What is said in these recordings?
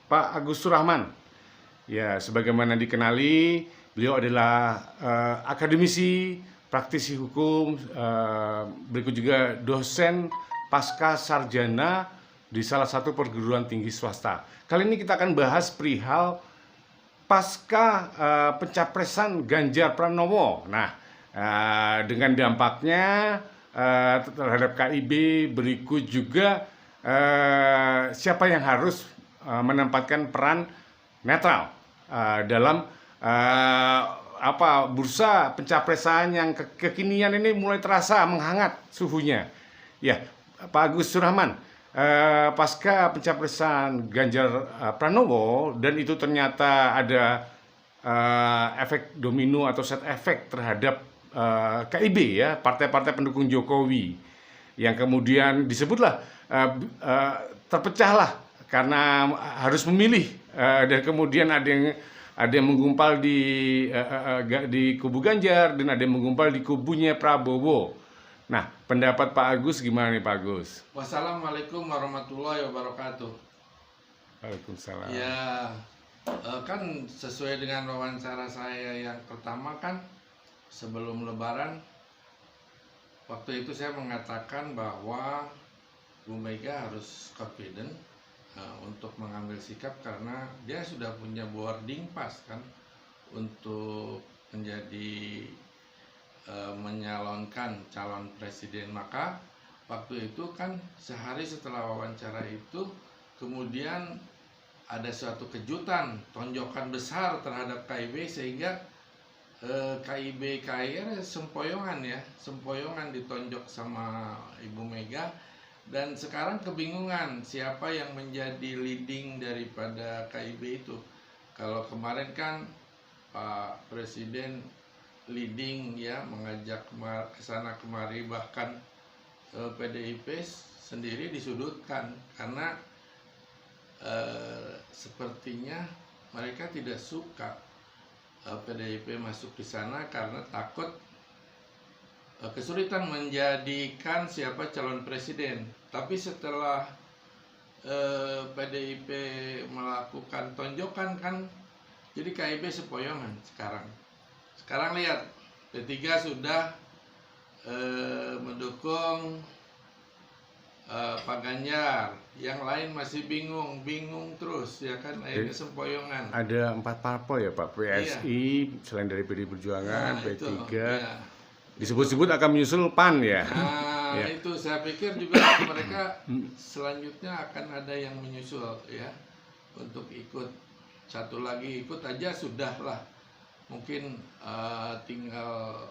Pak Agus Surahman. Ya, sebagaimana dikenali, beliau adalah akademisi, praktisi hukum, berikut juga dosen pasca sarjana di salah satu perguruan tinggi swasta. Kali ini kita akan bahas perihal pasca pencapresan Ganjar Pranowo. Nah, dengan dampaknya terhadap KIB, berikut juga siapa yang harus menempatkan peran netral dalam bursa pencapresan yang kekinian ini mulai terasa menghangat suhunya. Ya, Pak Agus Surahman, pasca pencapresan Ganjar Pranowo dan itu ternyata ada efek domino atau set efek terhadap KIB, ya, partai-partai pendukung Jokowi, yang kemudian disebutlah terpecahlah karena harus memilih, dan kemudian ada yang menggumpal di kubu Ganjar dan ada yang menggumpal di kubunya Prabowo. Nah, pendapat Pak Agus gimana nih Pak Agus? Wassalamualaikum warahmatullahi wabarakatuh. Waalaikumsalam. Ya, kan sesuai dengan wawancara saya yang pertama kan sebelum Lebaran, waktu itu saya mengatakan bahwa Bu Mega harus confident untuk mengambil sikap karena dia sudah punya boarding pass kan untuk menjadi menyalonkan calon presiden. Maka waktu itu kan sehari setelah wawancara itu kemudian ada suatu kejutan, tonjokan besar terhadap KIB sehingga KIB KIR sempoyongan ditonjok sama Ibu Mega. Dan sekarang kebingungan siapa yang menjadi leading daripada KIB itu. Kalau kemarin kan Pak Presiden leading, ya, mengajak ke sana kemari, bahkan PDIP sendiri disudutkan karena sepertinya mereka tidak suka PDIP masuk di sana karena takut kesulitan menjadikan siapa calon presiden. Tapi setelah PDIP melakukan tonjokan kan, jadi KIB sepoyongan sekarang. Sekarang lihat, P3 sudah mendukung Pak Ganjar, yang lain masih bingung terus, ya kan, akhirnya sempoyongan. Ada 4 parpol ya Pak, PSI, iya, selain dari PD Perjuangan, P3, itu, ya. Disebut-sebut akan menyusul PAN, ya. Nah, ya, itu saya pikir juga mereka selanjutnya akan ada yang menyusul, ya, untuk ikut. Satu lagi ikut aja sudah lah, mungkin tinggal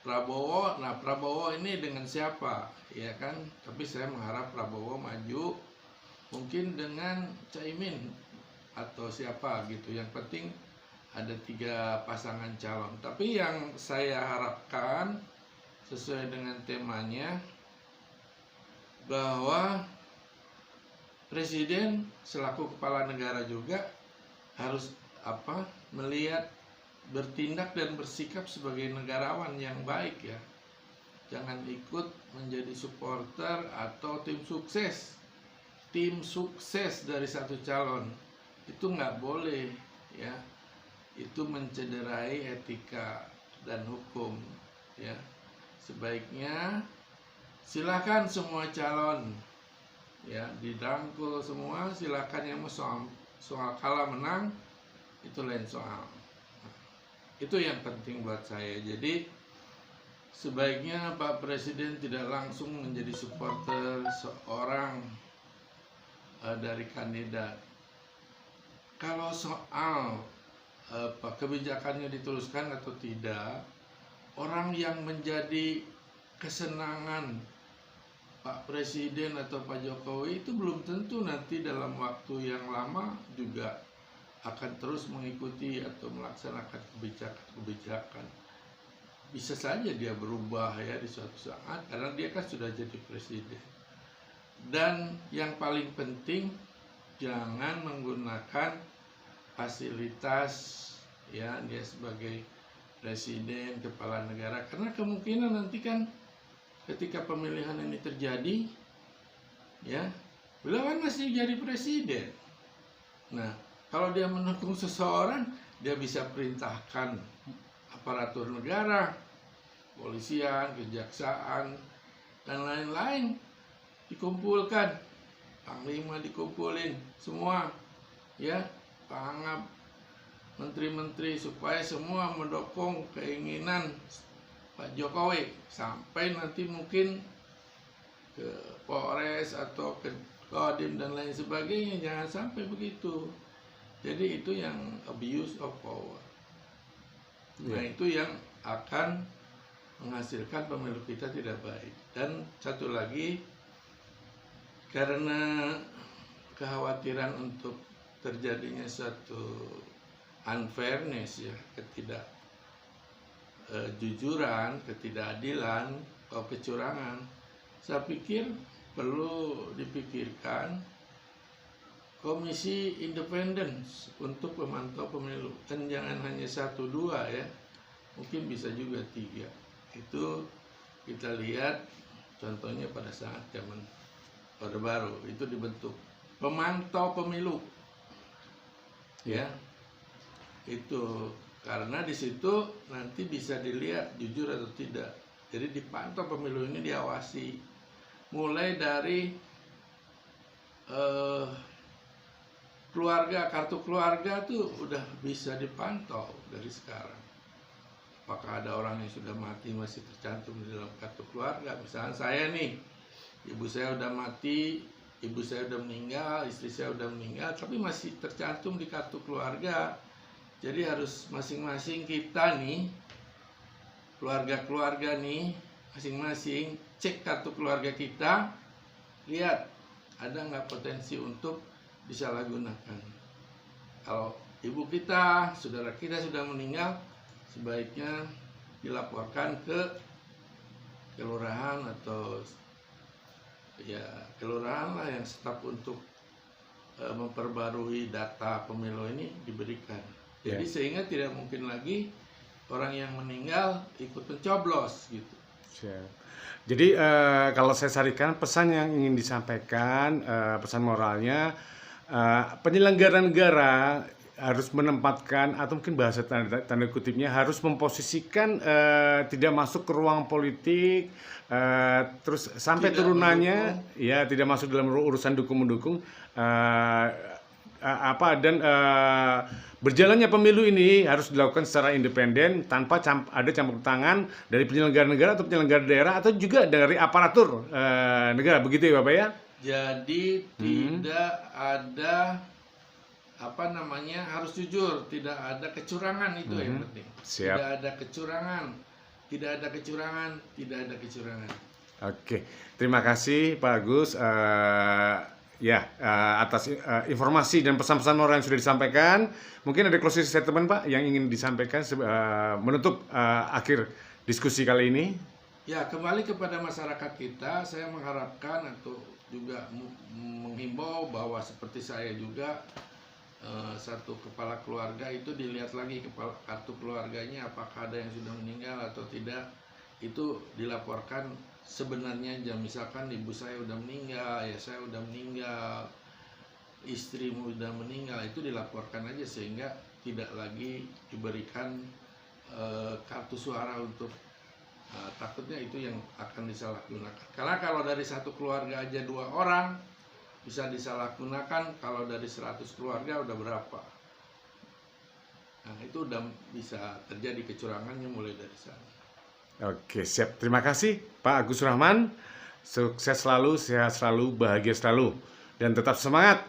Prabowo. Nah, Prabowo ini dengan siapa, ya kan? Tapi saya mengharap Prabowo maju mungkin dengan Caimin atau siapa gitu. Yang penting ada 3 pasangan calon. Tapi yang saya harapkan sesuai dengan temanya bahwa Presiden selaku kepala negara juga harus melihat, bertindak dan bersikap sebagai negarawan yang baik, ya. Jangan ikut menjadi supporter atau tim sukses dari satu calon. Itu nggak boleh, ya. Itu mencederai etika dan hukum, ya. Sebaiknya silakan semua calon, ya, dirangkul semua, silakan. Yang mau soal kalah menang itu lain soal. Itu yang penting buat saya. Jadi sebaiknya Pak Presiden tidak langsung menjadi supporter seorang dari kandidat. Kalau soal kebijakannya diteruskan atau tidak, orang yang menjadi kesenangan Pak Presiden atau Pak Jokowi itu belum tentu nanti dalam waktu yang lama juga akan terus mengikuti atau melaksanakan kebijakan. Bisa saja dia berubah, ya, di suatu saat karena dia kan sudah jadi presiden. Dan yang paling penting, jangan menggunakan fasilitas, ya, dia sebagai presiden, kepala negara, karena kemungkinan nanti kan ketika pemilihan ini terjadi, ya, beliau kan masih jadi presiden. Nah, kalau dia mendukung seseorang, dia bisa perintahkan aparatur negara, polisian, kejaksaan, dan lain-lain dikumpulkan, panglima dikumpulin semua, ya, pangap, menteri-menteri, supaya semua mendukung keinginan Pak Jokowi sampai nanti mungkin ke Polres atau ke Kodim dan lain sebagainya. Jangan sampai begitu. Jadi itu yang abuse of power. Nah, itu yang akan menghasilkan pemilu kita tidak baik. Dan satu lagi, karena kekhawatiran untuk terjadinya suatu unfairness, ya, ketidakjujuran, ketidakadilan atau kecurangan, saya pikir perlu dipikirkan komisi independen untuk memantau pemilu. Dan jangan hanya 1-2 ya, mungkin bisa juga 3. Itu kita lihat contohnya pada saat zaman Orde Baru itu dibentuk pemantau pemilu, ya. Itu karena di situ nanti bisa dilihat jujur atau tidak. Jadi dipantau pemilu ini, diawasi mulai dari keluarga, kartu keluarga tuh udah bisa dipantau dari sekarang. Apakah ada orang yang sudah mati masih tercantum di dalam kartu keluarga? Misalnya saya nih, ibu saya udah mati, ibu saya udah meninggal, istri saya udah meninggal, tapi masih tercantum di kartu keluarga. Jadi harus masing-masing kita nih, keluarga-keluarga nih, masing-masing cek kartu keluarga kita, lihat ada nggak potensi untuk disalahgunakan. Kalau ibu kita, saudara kita sudah meninggal, sebaiknya dilaporkan ke kelurahan atau ya kelurahan lah yang staf untuk memperbarui data pemilu ini diberikan. Jadi sehingga tidak mungkin lagi orang yang meninggal ikut mencoblos gitu. Jadi kalau saya sarikan pesan yang ingin disampaikan, pesan moralnya, penyelenggara negara harus menempatkan, atau mungkin bahasa tanda kutipnya, harus memposisikan tidak masuk ke ruang politik, terus sampai Tidak turunannya ya tidak masuk dalam urusan dukung-mendukung, dan berjalannya pemilu ini harus dilakukan secara independen tanpa ada campur tangan dari penyelenggara negara atau penyelenggara daerah atau juga dari aparatur negara, begitu ya Bapak ya? Jadi tidak ada harus jujur, tidak ada kecurangan, itu yang penting. Siap. Tidak ada kecurangan, tidak ada kecurangan, tidak ada kecurangan. Oke, terima kasih Pak Agus atas informasi dan pesan-pesan moral yang sudah disampaikan. Mungkin ada closing statement Pak yang ingin disampaikan menutup akhir diskusi kali ini. Ya, kembali kepada masyarakat kita, saya mengharapkan atau juga menghimbau bahwa seperti saya juga, satu kepala keluarga itu dilihat lagi kartu keluarganya, apakah ada yang sudah meninggal atau tidak. Itu dilaporkan sebenarnya, misalkan ibu saya udah meninggal, ya saya udah meninggal, istrimu udah meninggal, itu dilaporkan aja sehingga tidak lagi diberikan kartu suara untuk takutnya itu yang akan disalahgunakan. Karena kalau dari satu keluarga aja 2 orang bisa disalahgunakan, kalau dari 100 keluarga udah berapa? Nah, itu udah bisa terjadi kecurangannya mulai dari sana. Oke, siap. Terima kasih Pak Agus Surahman. Sukses selalu, sehat selalu, bahagia selalu, dan tetap semangat.